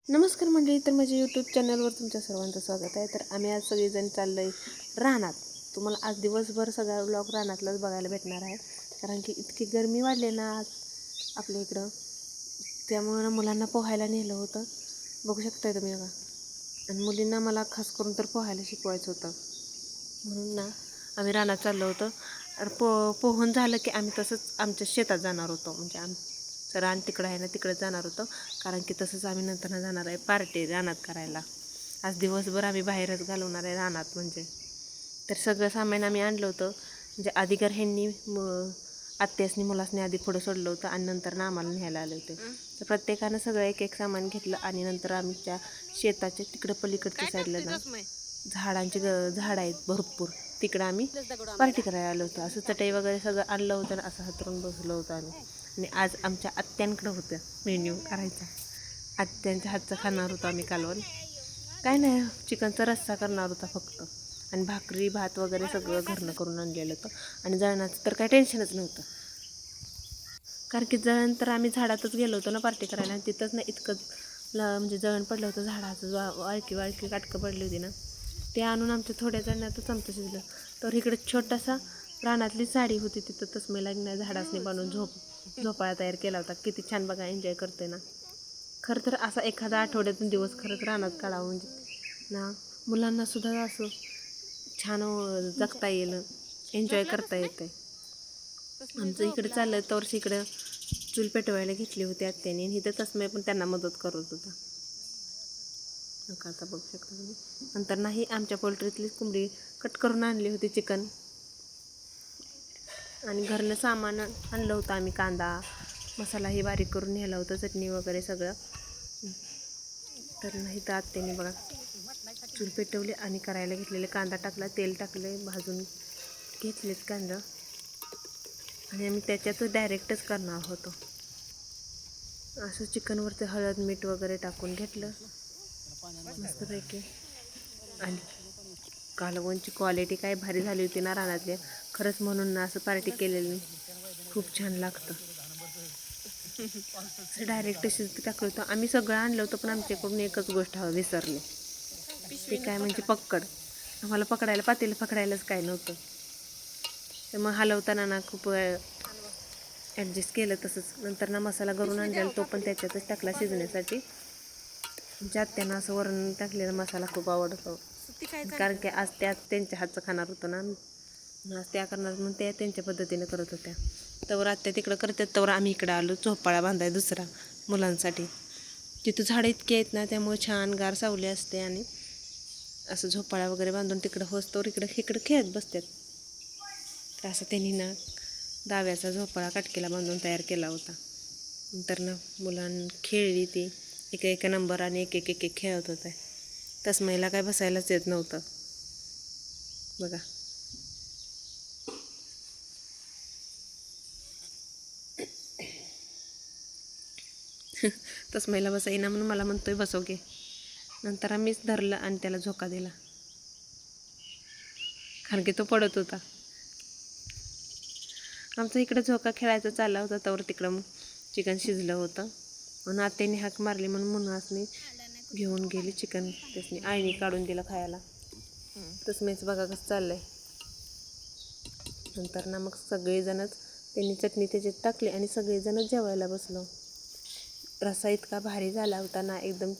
नमस्कार मंडळी, तर माझ्या यूट्यूब चॅनलवर तुमच्या सर्वांचं स्वागत आहे. तर आम्ही आज सगळेजण चाललो आहे रानात. तुम्हाला आज दिवसभर सगळा व्लॉग रानातलाच बघायला भेटणार आहे, कारण की इतकी गरमी वाढली ना आज आपल्या इकडं. त्यामुळं मुलांना पोहायला नेलं होतं, बघू शकताय तुम्ही बघा. आणि मुलींना मला खास करून तर पोहायला शिकवायचं होतं, म्हणून ना आम्ही रानात चाललो होतो. पोहून झालं की आम्ही तसंच आमच्या शेतात जाणार होतो, म्हणजे रान तिकडं आहे ना, तिकडे जाणार होतो. कारण की तसंच आम्ही नंतर जाणार आहे पार्टी रानात करायला. आज दिवसभर आम्ही बाहेरच घालवणार आहे रानात. म्हणजे तर सगळं सामान आम्ही आणलं होतं. म्हणजे आधीकर ह्यांनी आत्यासनी मुलासनी आधी पुढं सोडलं होतं आणि नंतर ना आम्हाला न्यायला आले होते. तर प्रत्येकानं सगळं एक एक सामान घेतलं आणि नंतर आम्ही त्या शेताच्या तिकडं पलीकडच्या साईडला ना झाड आहेत भरपूर, तिकडं आम्ही पार्टी करायला आलो होतो. असं चटई वगैरे सगळं आणलं होतं आणि असं हातरून बसलो होतो आम्ही. आणि आज आमच्या आत्यांकडं होतं मेन्यू करायचा. आत्यांच्या हातचं खाणार होतो आम्ही कालवण. काय नाही, चिकनचा रस्सा करणार होता फक्त, आणि भाकरी भात वगैरे सगळं घरनं करून आणलेलं होतं. आणि जळणाचं तर काय टेन्शनच नव्हतं, कारण की जळण तर आम्ही झाडातच गेलो होतो ना पार्टी करायला, आणि तिथंच ना इतकं म्हणजे जळण पडलं होतं झाडाचं, वाळकी काटकं पडली होती ना, ते आणून आमच्या थोड्या जळणातच आमचं शिजलं. तर इकडे छोटासा रानातली साडी होती, तिथं तसमेला झाडासनी बनवून झोपाळा तयार केला होता. किती छान बघा, एन्जॉय करते ना. खरं तर असा एखादा आठवड्यातून दिवस खरंच रानात काढावं, म्हणजे ना मुलांना सुद्धा असं छान जगता येईल, एन्जॉय करता येते. आमचं इकडे चाललं तर वर्षी इकडं चूल पेटवायला घेतली होती आत्याने, आणि इथं तसमे पण त्यांना मदत करत होता. नका आता बघू शकता तुम्ही. नंतर नाही आमच्या पोल्ट्रीतली कोंबडी कट करून आणली होती चिकन, आणि घरनं सामान आणलं होतं आम्ही. कांदा मसालाही बारीक करून नेला होता, चटणी वगैरे सगळं. तर नाही तर आत्याने बघा चूल पेटवली आणि करायला घेतलेले. कांदा टाकला, तेल टाकले, भाजून घेतलेत कांदा, आणि आम्ही त्याच्यातच डायरेक्टच करणार होतो. असं चिकनवरती हळद मीठ वगैरे टाकून घेतलं मस्तपैकी. आणि कालवणची क्वालिटी काय भारी झाली होती ना रानातली, खरंच. म्हणून ना असं पार्टी केलेली खूप छान लागतं. असं डायरेक्ट शिजत टाकलं होतं आम्ही. सगळं आणलं होतं, पण आमच्याकडून एकच गोष्ट विसरले, ते काय म्हणजे पक्कड. आम्हाला पातेलं पकडायलाच काय नव्हतं. तर मग हलवताना ना खूप ॲडजस्ट केलं तसंच. नंतर ना मसाला करून आणलेला तो पण त्याच्यातच टाकला शिजण्यासाठी. ज्यात त्यांना असं वरण टाकलेला मसाला खूप आवडतो, कारण की आज त्यांच्या हातचं खाणार होतं ना, आज त्या करणार म्हणून त्या त्यांच्या पद्धतीने करत होत्या. तवर आत्या तिकडं करतात, तवर आम्ही इकडं आलो झोपाळा बांधाय दुसरा मुलांसाठी. तिथं झाडं इतकी आहेत ना, त्यामुळे छान गार सावली असते, आणि असं झोपाळा वगैरे बांधून तिकडं होस्तवर इकडं खेळत बसतात. तर असं त्यांनी ना डाव्याचा झोपाळा काटकीला बांधून तयार केला होता. नंतर ना मुलांना खेळली ती एका नंबर, आणि एक खेळत होते. तसमईला काय बसायलाच येत नव्हतं बघा. तसमईला बसायना म्हणून मला म्हणतोय बसव घे. नंतर आम्हीच धरलं आणि त्याला झोका दिला, कारण की तो पडत होता. आमचं इकडं झोका खेळायचा चालला होता, तवर तिकडं मग चिकन शिजलं होतं, म्हणून आत्याने हाक मारली म्हणून असणे घेऊन गेली चिकन. त्यासनी आईने काढून दिलं खायला. तसमेच बघा कसं चाललं आहे. नंतर ना मग सगळेजणच त्यांनी चटणी त्याच्यात टाकली आणि सगळेजणच जेवायला बसलो. रस्सा इतका भारी झाला होता ना, एकदम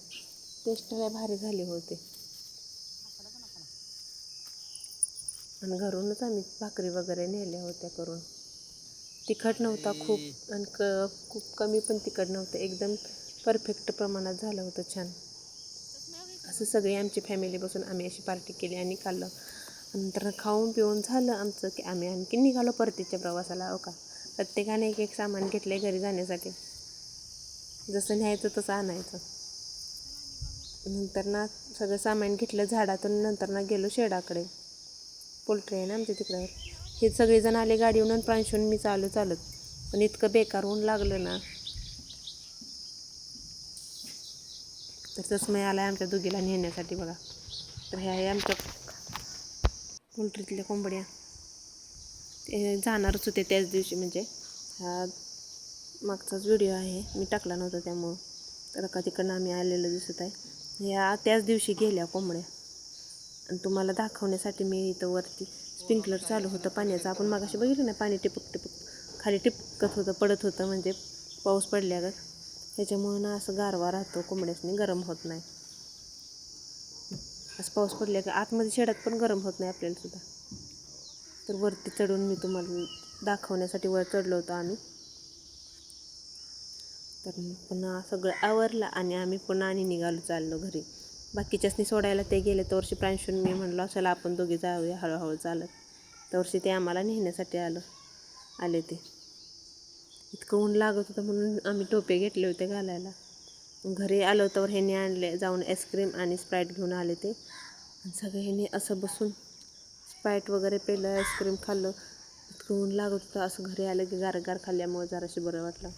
टेस्ट लय भारी झाली होती. आणि घरूनच आम्ही भाकरी वगैरे नेल्या होत्या करून. तिखट नव्हता खूप, आणि खूप कमी पण तिखट नव्हतं, एकदम परफेक्ट प्रमाणात झालं होतं छान. असं सगळी आमची फॅमिली बसून आम्ही अशी पार्टी केली आणि खाल्लं. नंतर खाऊन पिऊन झालं आमचं की आम्ही आणखी निघालो परतीच्या प्रवासाला. हो का, प्रत्येकाने एक सामान घेतले घरी जाण्यासाठी, जसं न्यायचं तसं आणायचं. नंतर ना सगळं सामान घेतलं झाडातून. नंतर ना गेलो शेडाकडे, पोल्ट्री आहे ना आमच्या तिकडं. हे सगळेजण आले गाडीहून, आणि प्रांशून मी चालत, पण इतकं बेकार ऊन लागलं ना. तर तसमय आला आमच्या दोघीला नेण्यासाठी बघा. तर ह्या आहे आमच्या पोल्ट्रीतल्या कोंबड्या. ते जाणारच होते त्याच दिवशी, म्हणजे हा मागचाच व्हिडिओ आहे, मी टाकला नव्हता त्यामुळं. तर का तिकडनं आम्ही आलेलं दिसत आहे. या त्याच दिवशी गेल्या कोंबड्या. आणि तुम्हाला दाखवण्यासाठी मी इथं वरती स्प्रिंकलर चालू होतं पाण्याचं. आपण मागाशी बघितलं ना, पाणी टिपक टिपक खाली टिपकत होतं, पडत होतं, म्हणजे पाऊस पडल्यागत. त्याच्यामुळं ना असं गारवा राहतो, कोंबड्यासनी गरम होत नाही. असं पाऊस पडल्या की आतमध्ये शेडात पण गरम होत नाही आपल्याला सुद्धा. तर वरती चढून मी तुम्हाला दाखवण्यासाठी वर चढलो होतो आम्ही. तर पुन्हा सगळं आवरलं आणि आम्ही पुन्हा निघालो, चाललो घरी. बाकीच्यासनी सोडायला ते गेले. तर वर्षी प्रांशून मी म्हणलो चला आपण दोघे जाऊया हळूहळू चालत. तर वर्षी ते आम्हाला नेण्यासाठी आले ते. इतकं ऊन लागत होतं म्हणून आम्ही टोपे घेतले होते घालायला. घरी आलो तर ह्यांनी आणले जाऊन आईस्क्रीम आणि स्प्राईट घेऊन आले ते. आणि सगळे ह्यांनी असं बसून स्प्राईट वगैरे पेलं, आईस्क्रीम खाल्लं. इतकं ऊन लागत होतं. असं घरी आलं की गार खाल्ल्यामुळं जराशी बरं वाटलं.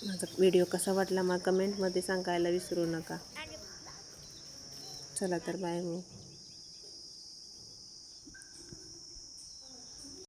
माझा व्हिडिओ कसा वाटला मला कमेंटमध्ये सांगायला विसरू नका. चला तर बाय मग.